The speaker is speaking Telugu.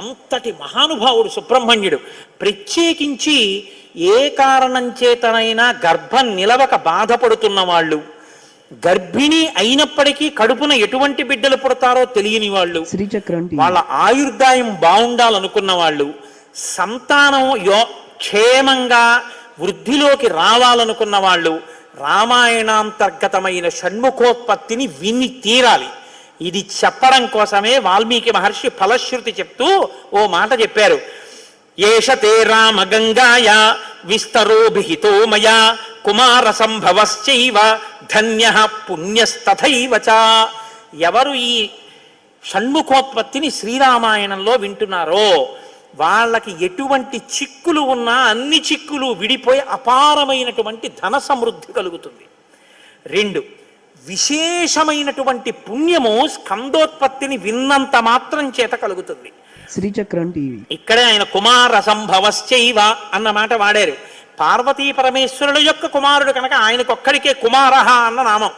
అంతటి మహానుభావుడు సుబ్రహ్మణ్యుడు. ప్రత్యేకించి ఏ కారణం చేతనైనా గర్భం నిలవక బాధపడుతున్న వాళ్ళు, గర్భిణి అయినప్పటికీ కడుపున ఎటువంటి బిడ్డలు పుడతారో తెలియని వాళ్ళు, వాళ్ళ ఆయుర్దాయం బాగుండాలనుకున్న వాళ్ళు, సంతానం క్షేమంగా వృద్ధిలోకి రావాలనుకున్న వాళ్ళు రామాయణాంతర్గతమైన షణ్ముఖోత్పత్తిని విని తీరాలి. ఇది చెప్పడం కోసమే వాల్మీకి మహర్షి ఫలశ్రుతి చెప్తూ ఓ మాట చెప్పారు. ఏషతే రామ గంగాయ విస్తరోభిహితో మయా కుమార సంభవశ్చైవ ధన్యః పుణ్యస్తథైవ చ. ఎవరు ఈ షణ్ముఖోత్పత్తిని శ్రీరామాయణంలో వింటున్నారో వాళ్ళకి ఎటువంటి చిక్కులు ఉన్నా అన్ని చిక్కులు విడిపోయి అపారమైనటువంటి ధన సమృద్ధి కలుగుతుంది. 2, విశేషమైనటువంటి పుణ్యము స్కందోత్పత్తిని విన్నంత మాత్రం చేత కలుగుతుంది. శ్రీచక్రం టీవీ. ఇక్కడే ఆయన కుమార సంభవశ్చైవ అన్న మాట వాడారు. పార్వతీ పరమేశ్వరుల యొక్క కుమారుడు కనుక ఆయనకొక్కడికే కుమారః అన్న నామం.